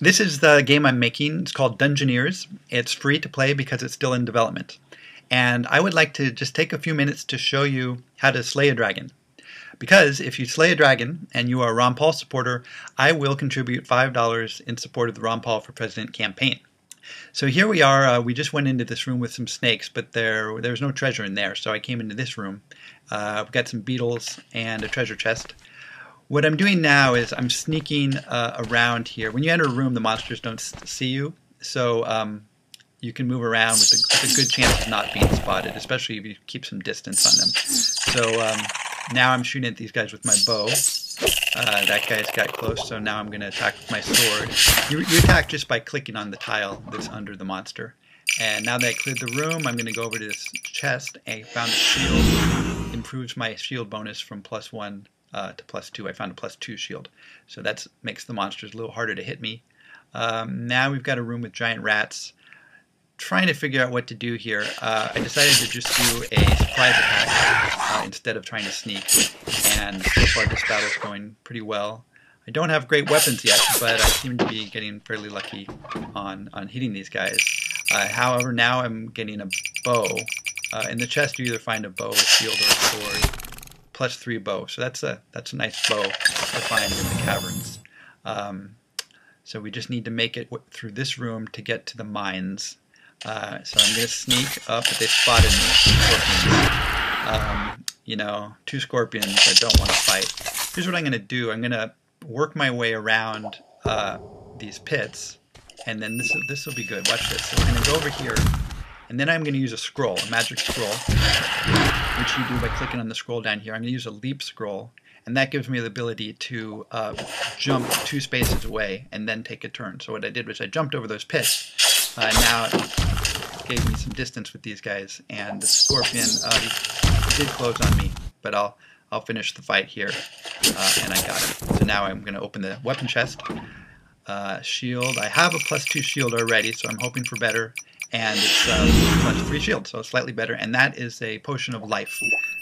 This is the game I'm making. It's called Dungeoneers. It's free to play because it's still in development. And I would like to just take a few minutes to show you how to slay a dragon. Because if you slay a dragon and you are a Ron Paul supporter, I will contribute $5 in support of the Ron Paul for President campaign. So here we are. We just went into this room with some snakes, but there's no treasure in there. So I came into this room. We've got some beetles and a treasure chest. What I'm doing now is I'm sneaking around here. When you enter a room, the monsters don't see you, so you can move around with a good chance of not being spotted, especially if you keep some distance on them. So now I'm shooting at these guys with my bow. That guy's got close, so now I'm going to attack with my sword. You attack just by clicking on the tile that's under the monster. And now that I cleared the room, I'm going to go over to this chest and found a shield. Improves my shield bonus from +1 to +2. I found a +2 shield. So that makes the monsters a little harder to hit me. Now we've got a room with giant rats. Trying to figure out what to do here. I decided to just do a surprise attack instead of trying to sneak. And so far this battle's going pretty well. I don't have great weapons yet, but I seem to be getting fairly lucky on hitting these guys. However, now I'm getting a bow. In the chest you either find a bow, a shield, or a sword. +3 bow, so that's a nice bow to find in the caverns. So we just need to make it through this room to get to the mines. So I'm going to sneak up, but they spotted me. Scorpions. You know, 2 scorpions I don't want to fight. Here's what I'm going to do. I'm going to work my way around these pits, and then this will be good. Watch this. So we're going to go over here. And then I'm going to use a scroll, a magic scroll, which you do by clicking on the scroll down here. I'm going to use a leap scroll, and that gives me the ability to jump 2 spaces away and then take a turn. So what I did was I jumped over those pits. Now it gave me some distance with these guys, and the scorpion he did close on me, but I'll finish the fight here, and I got it. So now I'm going to open the weapon chest. Shield. I have a +2 shield already, so I'm hoping for better. And it's +3 shield, so slightly better. And that is a potion of life.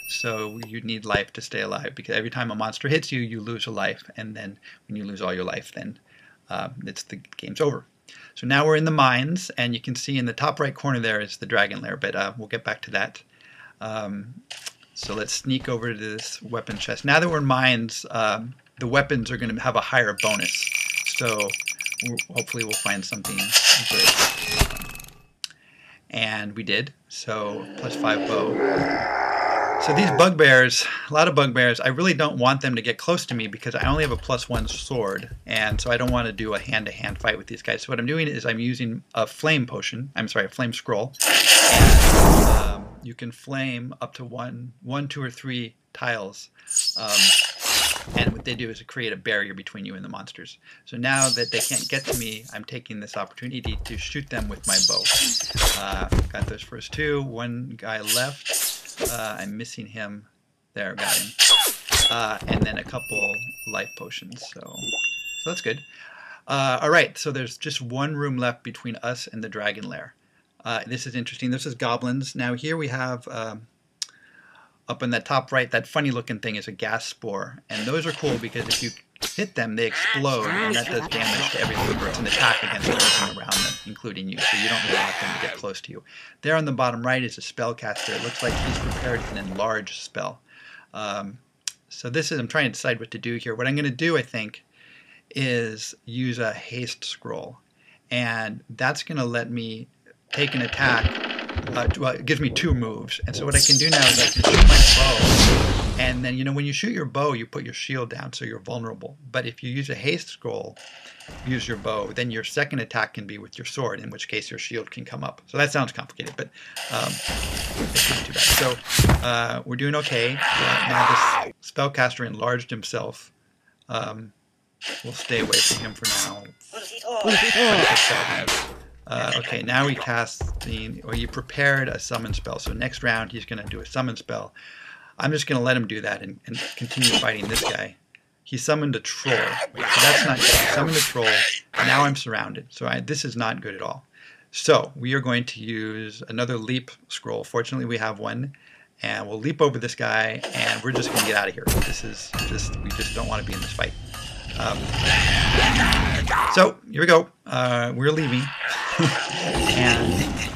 So you need life to stay alive, because every time a monster hits you, you lose a life. And then when you lose all your life, then the game's over. So now we're in the mines, and you can see in the top right corner there is the dragon lair, but we'll get back to that. So let's sneak over to this weapon chest. Now that we're in mines, the weapons are going to have a higher bonus. So hopefully we'll find something good. And we did, so +5 bow. So these bugbears, a lot of bugbears, I really don't want them to get close to me because I only have a +1 sword, and so I don't want to do a hand-to-hand fight with these guys. So what I'm doing is I'm using a flame potion, a flame scroll, and you can flame up to 1, 2, or 3 tiles. And what they do is create a barrier between you and the monsters. So now that they can't get to me, I'm taking this opportunity to shoot them with my bow. Got those first 2. One guy left. I'm missing him. There, got him. And then a couple life potions. So that's good. All right, so there's just 1 room left between us and the dragon lair. This is interesting. This is goblins. Now here we have... up in the top right, that funny looking thing is a gas spore. And those are cool because if you hit them, they explode, and that does damage to everything. It's an attack against everything around them, including you, so you don't really want them to get close to you. There on the bottom right is a spellcaster. It looks like he's prepared an enlarged spell. So this is, I'm trying to decide what to do here. What I'm going to do, I think, is use a haste scroll. And that's going to let me take an attack. Well, it gives me 2 moves, and so what I can do now is I can shoot my bow, and then, you know, when you shoot your bow, you put your shield down, so you're vulnerable. But if you use a haste scroll, use your bow, then your second attack can be with your sword, in which case your shield can come up. So that sounds complicated, but it shouldn't be too bad. So we're doing okay. Now this spellcaster enlarged himself. We'll stay away from him for now. Okay, now we cast you prepared a summon spell. So next round he's going to do a summon spell. I'm just going to let him do that and continue fighting this guy. He summoned a troll. So that's not good. He summoned a troll. Now I'm surrounded. So this is not good at all. So we are going to use another leap scroll. Fortunately we have one. And we'll leap over this guy, and we're just going to get out of here. We just don't want to be in this fight. So here we go. We're leaving, and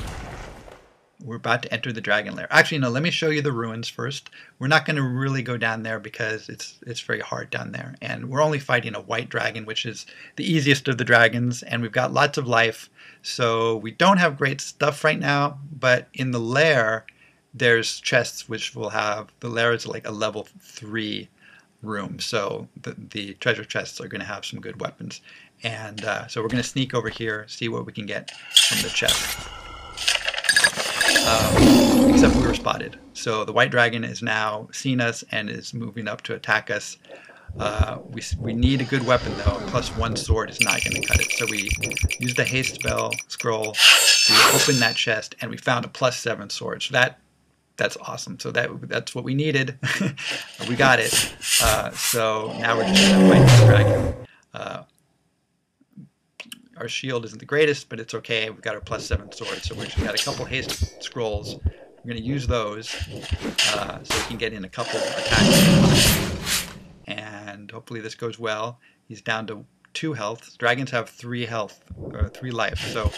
we're about to enter the dragon lair. Actually, no, let me show you the ruins first. We're not going to really go down there because it's very hard down there. And we're only fighting a white dragon, which is the easiest of the dragons. And we've got lots of life. So we don't have great stuff right now. But in the lair, there's chests which will have... The lair is like a level 3 room. So the treasure chests are going to have some good weapons. And so we're going to sneak over here, see what we can get from the chest. Except we were spotted. So the white dragon has now seen us and is moving up to attack us. We need a good weapon though. +1 sword is not going to cut it. So we used the haste spell scroll. We opened that chest and we found a +7 sword. So that's awesome. So that's what we needed. We got it. So now we're just going to fight this dragon. Our shield isn't the greatest, but it's okay. We've got our +7 sword, so we've got a couple haste scrolls. We're going to use those so we can get in a couple attacks. And hopefully this goes well. He's down to 2 health. Dragons have 3 health, or 3 life, so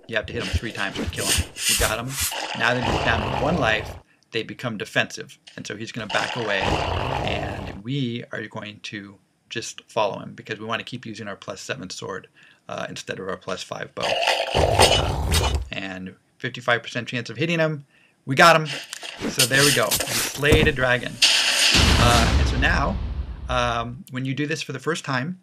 you have to hit him 3 times to kill him. We got him. Now that he's down to 1 life, they become defensive. And so he's going to back away, and we are going to just follow him because we want to keep using our +7 sword instead of our +5 bow. And 55% chance of hitting him. We got him. So there we go. We slayed a dragon. And so now, when you do this for the first time,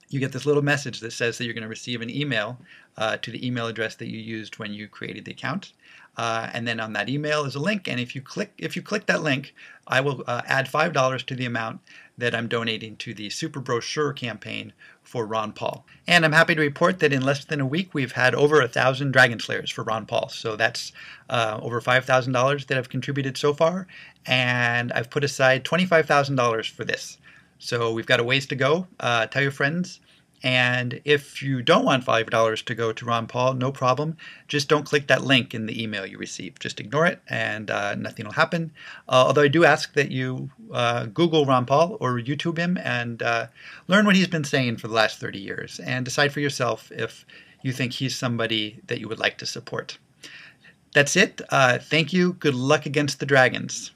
you get this little message that says that you're going to receive an email to the email address that you used when you created the account. And then on that email is a link, and if you click that link, I will add $5 to the amount that I'm donating to the Super Brochure campaign for Ron Paul. And I'm happy to report that in less than a week, we've had over 1,000 Dragon Slayers for Ron Paul. So that's over $5,000 that I've contributed so far, and I've put aside $25,000 for this. So we've got a ways to go. Tell your friends. And if you don't want $5 to go to Ron Paul, no problem. Just don't click that link in the email you receive. Just ignore it and nothing will happen. Although I do ask that you Google Ron Paul or YouTube him and learn what he's been saying for the last 30 years and decide for yourself if you think he's somebody that you would like to support. That's it. Thank you. Good luck against the dragons.